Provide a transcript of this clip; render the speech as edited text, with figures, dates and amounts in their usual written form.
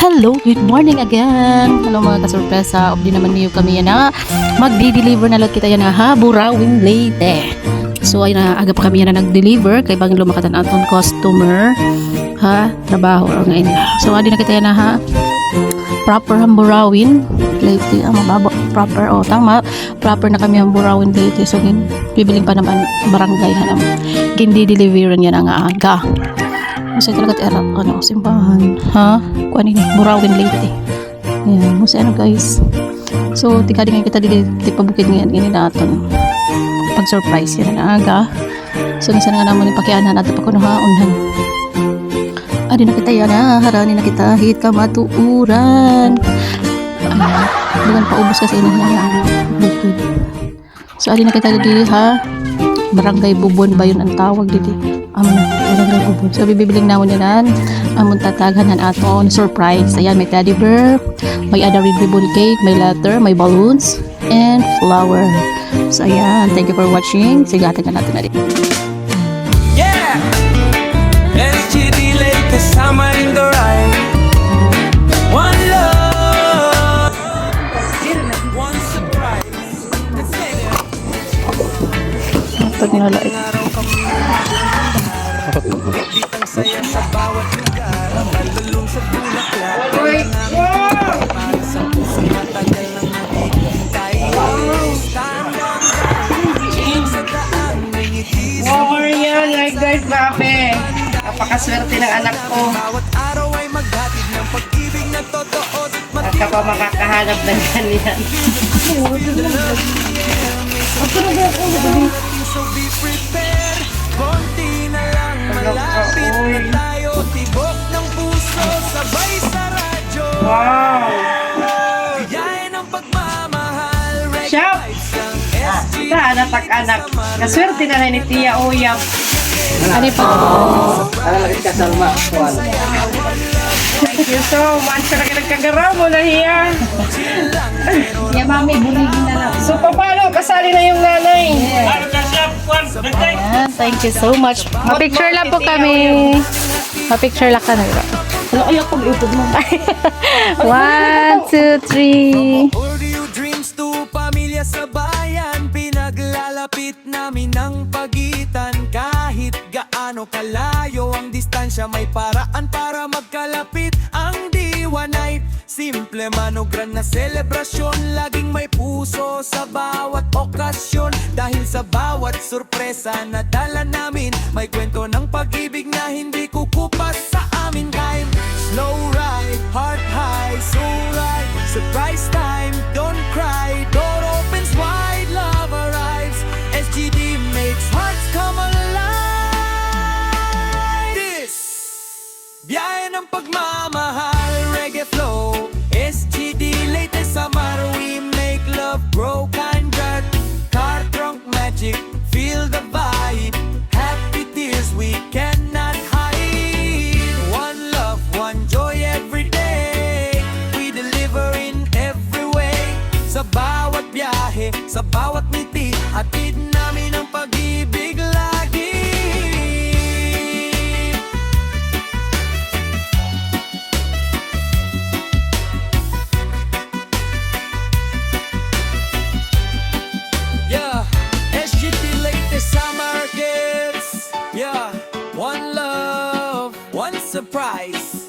Hello, good morning again. Hello mga kasurpresa. Of din naman niyo kami yan na magdi-deliver na lang kita yan na ha, Burawin Leyte. So ay na aga pa kami yan na nag-deliver kay bang lumakatan aton customer ha, trabaho or ngayon. So adi na kita yan na ha. Proper ang Burawin Leyte. Mababa proper tama. Proper na kami ang Burawin Leyte. So bibiling pa naman barangay ha naman. Gindi-deliver yan ang aga. Masaya talaga simbahan ha, kuan ini Burawin Leyte. Yan, masaya guys. So tika din kita di pabukid ngayon ini naton pag surprise yan na aga. So nasa nga naman ipakianan nato pa kuno ha unhan. Adi na kita yan ha, harani na kita hit ka matuuran. Dengan paubos kasi ini na bukid. So adi na kita di ha, barangay Bubon ba yun ang tawag dito. Barangay Bubon. So bibibiling namon yan amon tataghanan aton surprise. Ayan, may teddy bear, may ada red ribbon cake, may letter, may balloons and flower. So ayan, thank you for watching. Sigatan na natin na rin. Yeah, SGD Leyte, summer in the ride. One love, one surprise. Let's get it. Ito nila like. Bitang saya sa bawat lugar, malulong sa bulaklak. Para sa pusong matagal nang naghihintay. Standang jeans sa daan, may ngiti sa Yan, like guys, babe. Napakaswerte ng anak ko. bawat araw ay maghatid ng pag-ibig na totoo at At ka pa makakahanap ng ganyan. so be prepared. Konti na lang, malapit na tayo. Tibok ng puso, sabay sa radyo. Wow! Biyahe ng pagmamahal, reggae Shop! vibes ng SG. Sa anak-anak. Kaswerte na rin ni Tia Uyam. Ano pa? Thank you so much. Talaga nagkagaraw mo na hiya. Yeah, mami, buligin na lang. So, paano? Kasali na yung nanay. Ayan, thank you so much. Ma-picture lang po kami. Ma-picture lang ka na. Wala ayaw kong ipod mo. 1, 2, 3. Audio dreams to pamilya sa bayan. Pinaglalapit namin ang pagitan. Kahit gaano kalayo ang distansya, may paraan para magkalapit. Ang diwa night, simple manogran na selebrasyon. Laging may puso sa bawat okasyon. Dahil sa bawat sorpresa na dala namin, may kwento ng pag-ibig na hindi kukupas sa amin. Time, slow ride, heart high, so right. Surprise time, don't cry. Door opens wide, love arrives. SGD makes hearts come alive. This, biyahe ng pagmamahal, reggae flow. SGD Leyte summer, we make love grow. Kind heart, car trunk magic, feel the vibe. Happy tears we cannot hide. One love, one joy every day. We deliver in every way. Sa bawat biyahe, sa bawat ngiti, atid namin ang pag-ibig lagi. Yeah, SGD Leyte summer kids. Yeah, one love, one surprise.